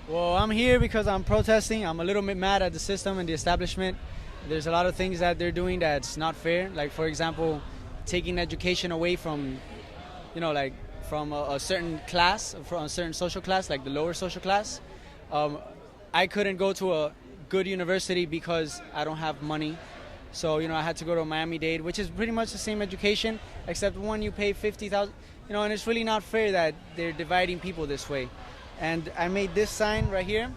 Well, I'm here because I'm protesting. I'm a little bit mad at the system and the establishment. There's a lot of things that they're doing that's not fair. Like, for example, taking education away from, like from a certain class, from a certain social class, like the lower social class. Um, I couldn't go to a good university because I don't have money. So, I had to go to Miami-Dade, which is pretty much the same education, except one you pay 50,000, and it's really not fair that they're dividing people this way. And I made this sign right here,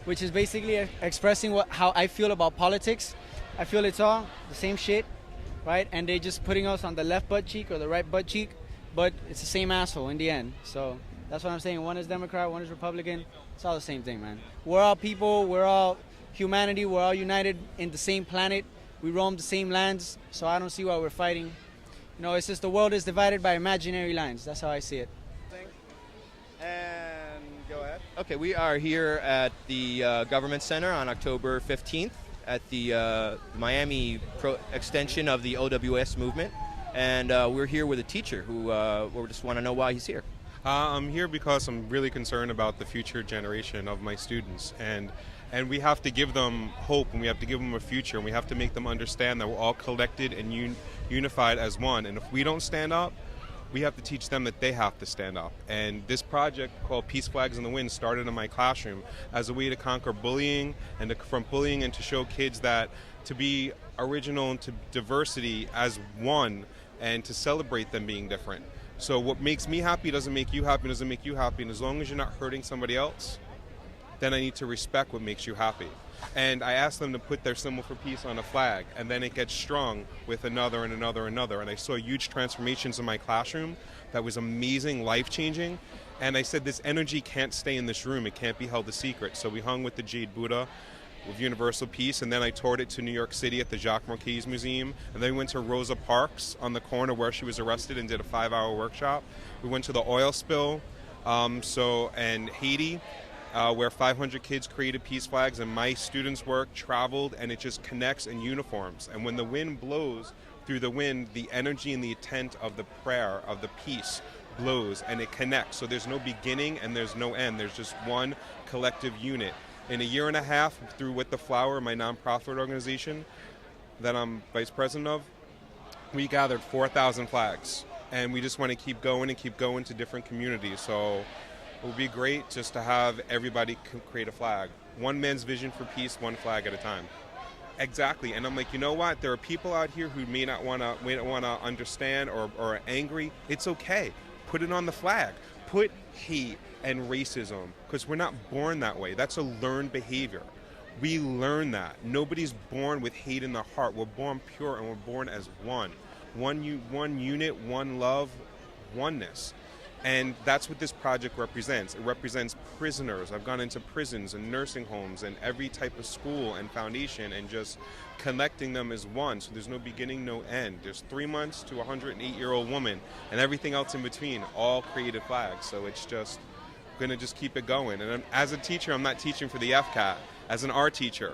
which is basically expressing how I feel about politics. I feel it's all the same shit, right? And they're just putting us on the left butt cheek or the right butt cheek, but it's the same asshole in the end. So that's what I'm saying. One is Democrat, one is Republican. It's all the same thing, man. We're all people, we're all humanity, we're all united in the same planet. We roam the same lands, so I don't see why we're fighting. It's just the world is divided by imaginary lines. That's how I see it. And go ahead. Okay, we are here at the Government Center on October 15th at the Miami extension of the OWS movement. And we're here with a teacher who we just want to know why he's here. I'm here because I'm really concerned about the future generation of my students, and we have to give them hope, and we have to give them a future, and we have to make them understand that we're all collected and unified as one. And if we don't stand up, we have to teach them that they have to stand up. And this project called Peace Flags in the Wind started in my classroom as a way to conquer bullying and to confront bullying and to show kids that to be original and to diversity as one and to celebrate them being different. So what makes me happy doesn't make you happy, doesn't make you happy. And as long as you're not hurting somebody else, then I need to respect what makes you happy. And I asked them to put their symbol for peace on a flag, and then it gets strung with another and another and another. And I saw huge transformations in my classroom that was amazing, life-changing. And I said, this energy can't stay in this room. It can't be held a secret. So we hung with the Jade Buddha with Universal Peace, and then I toured it to New York City at the Jacques Marquez Museum. And then we went to Rosa Parks on the corner where she was arrested and did a 5-hour workshop. We went to the oil spill, and Haiti, where 500 kids created peace flags, and my students' work traveled, and it just connects in uniforms. And when the wind blows through the wind, the energy and the intent of the prayer, of the peace, blows, and it connects. So there's no beginning and there's no end. There's just one collective unit. In a year and a half, through With the Flower, my nonprofit organization that I'm vice president of, we gathered 4,000 flags. And we just want to keep going to different communities. So it would be great just to have everybody create a flag. One man's vision for peace, one flag at a time. Exactly. And I'm like, you know what? There are people out here who may not want to understand or are angry. It's okay. Put it on the flag. Put hate and racism, because we're not born that way. That's a learned behavior. We learn that. Nobody's born with hate in their heart. We're born pure, and we're born as one. One unit, one love, oneness. And that's what this project represents. It represents prisoners. I've gone into prisons and nursing homes and every type of school and foundation and just connecting them as one. So there's no beginning, no end. There's 3 months to a 108-year-old woman and everything else in between, all created flags. So it's just going to just keep it going. And as a teacher, I'm not teaching for the FCAT. As an art teacher,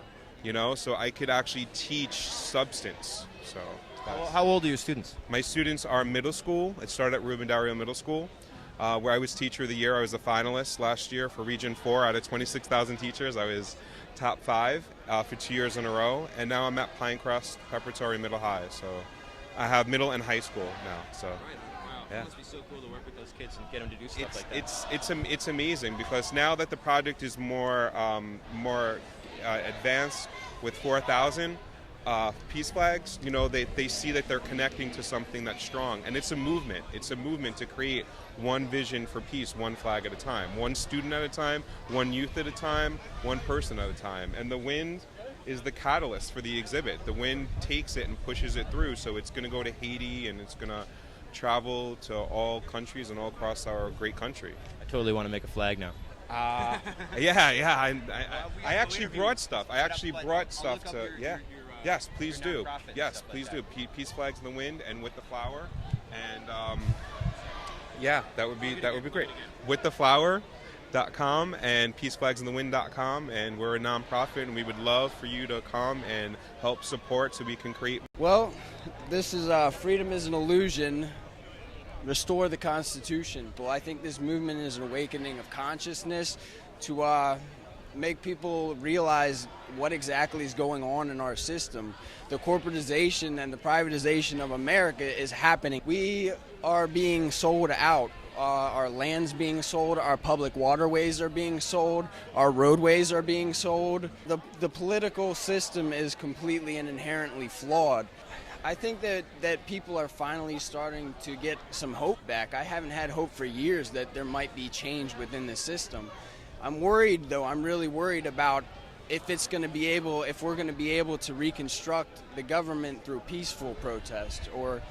so I could actually teach substance. So how old are your students? My students are middle school. It started at Ruben Dario Middle School, where I was Teacher of the Year. I was a finalist last year for Region 4 out of 26,000 teachers. I was top 5 for 2 years in a row. And now I'm at Pinecrest Preparatory Middle High. So I have middle and high school now. So. Right. Wow. Yeah. It must be so cool to work with those kids and get them to do stuff like that. It's amazing because now that the project is more advanced with 4,000 peace flags, they see that they're connecting to something that's strong, and it's a movement. It's a movement to create one vision for peace, one flag at a time, one student at a time, one youth at a time, one person at a time. And the wind is the catalyst for the exhibit. The wind takes it and pushes it through, so it's going to go to Haiti and it's going to travel to all countries and all across our great country. I totally want to make a flag now. Yeah. I actually brought stuff. To. Yeah. Yes, please do. Yes, please do. Peace Flags in the Wind and With the Flower, and that would be great. WithTheFlower.com and PeaceFlagsInTheWind.com, and we're a nonprofit, and we would love for you to come and help support so we can create. Well, this is Freedom is an Illusion. Restore the Constitution. Well, I think this movement is an awakening of consciousness to make people realize what exactly is going on in our system. The corporatization and the privatization of America is happening. We are being sold out. Our land's being sold, our public waterways are being sold, our roadways are being sold. The political system is completely and inherently flawed. I think that people are finally starting to get some hope back. I haven't had hope for years that there might be change within the system. I'm worried, though. I'm really worried about if we're going to be able to reconstruct the government through peaceful protest, or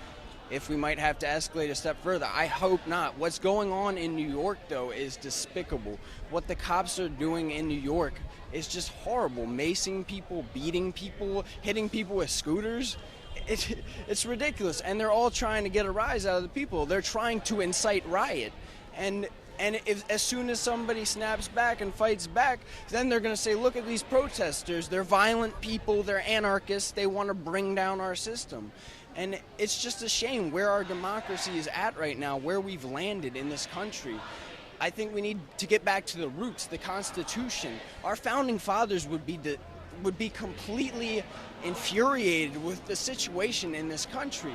if we might have to escalate a step further. I hope not. What's going on in New York, though, is despicable. What the cops are doing in New York is just horrible. Macing people, beating people, hitting people with scooters. It's ridiculous. And they're all trying to get a rise out of the people. They're trying to incite riot. And as soon as somebody snaps back and fights back, then they're going to say, look at these protesters. They're violent people. They're anarchists. They want to bring down our system. And it's just a shame where our democracy is at right now, where we've landed in this country. I think we need to get back to the roots, the Constitution. Our founding fathers would be completely infuriated with the situation in this country.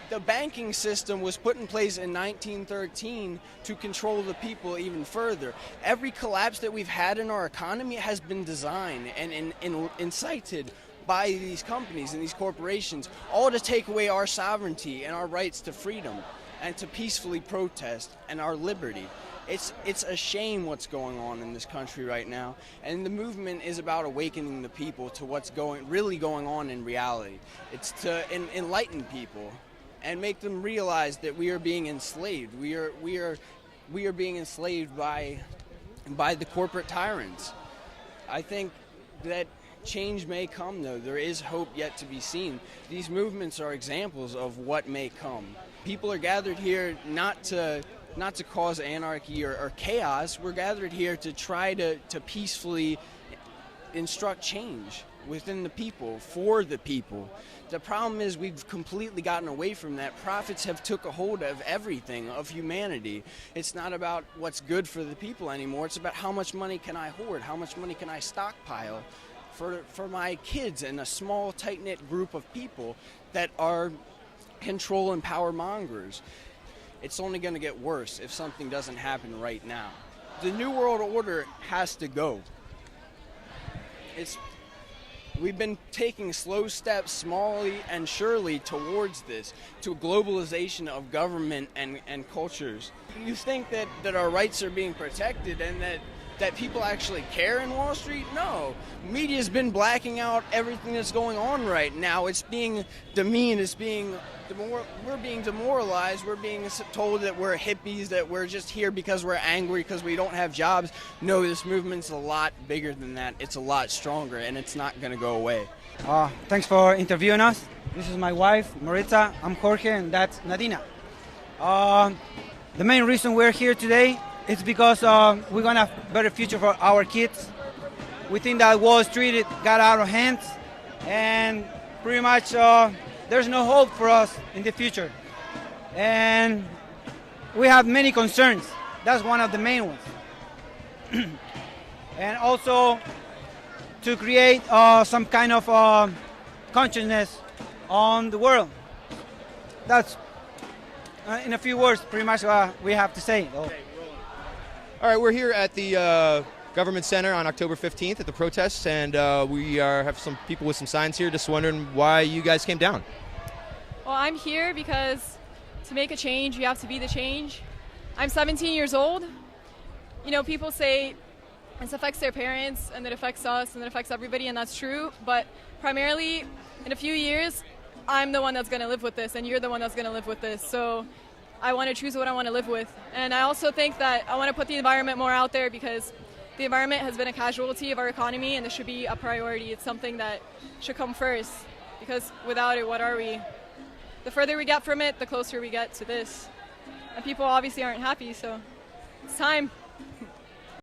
The banking system was put in place in 1913 to control the people even further. Every collapse that we've had in our economy has been designed and incited by these companies and these corporations, all to take away our sovereignty and our rights to freedom and to peacefully protest and our liberty. It's a shame what's going on in this country right now, and the movement is about awakening the people to what's really going on in reality. It's to enlighten people and make them realize that we are being enslaved. We are being enslaved by the corporate tyrants. I think that change may come, though. There is hope yet to be seen. These movements are examples of what may come. People are gathered here not to cause anarchy or chaos. We're gathered here to try to peacefully instruct change within the people, for the people. The problem is we've completely gotten away from that. Profits have took a hold of everything, of humanity. It's not about what's good for the people anymore. It's about how much money can I hoard, how much money can I stockpile for my kids and a small, tight-knit group of people that are control and power mongers. It's only going to get worse if something doesn't happen right now. The New World Order has to go. We've been taking slow steps, smallly and surely, towards this, to globalization of government and cultures. You think that our rights are being protected and that people actually care in Wall Street? No. Media's been blacking out everything that's going on right now. It's being demeaned. We're being demoralized. We're being told that we're hippies, that we're just here because we're angry, because we don't have jobs. No, this movement's a lot bigger than that. It's a lot stronger, and it's not going to go away. Thanks for interviewing us. This is my wife, Maritza. I'm Jorge, and that's Nadina. The main reason we're here today is because we're going to have a better future for our kids. We think that Wall Street got out of hands, and pretty much there's no hope for us in the future. And we have many concerns. That's one of the main ones. And also to create some kind of consciousness on the world. That's, in a few words, pretty much what we have to say. All right, we're here at the Government Center on October 15th at the protests, and we have some people with some signs here, just wondering why you guys came down. Well, I'm here because to make a change, you have to be the change. I'm 17 years old. You know, people say this affects their parents, and it affects us, and it affects everybody, and that's true. But primarily, in a few years, I'm the one that's going to live with this, and you're the one that's going to live with this. So I want to choose what I want to live with. And I also think that I want to put the environment more out there, because the environment has been a casualty of our economy, and this should be a priority. It's something that should come first, because without it, what are we? The further we get from it, the closer we get to this. And people obviously aren't happy, so it's time.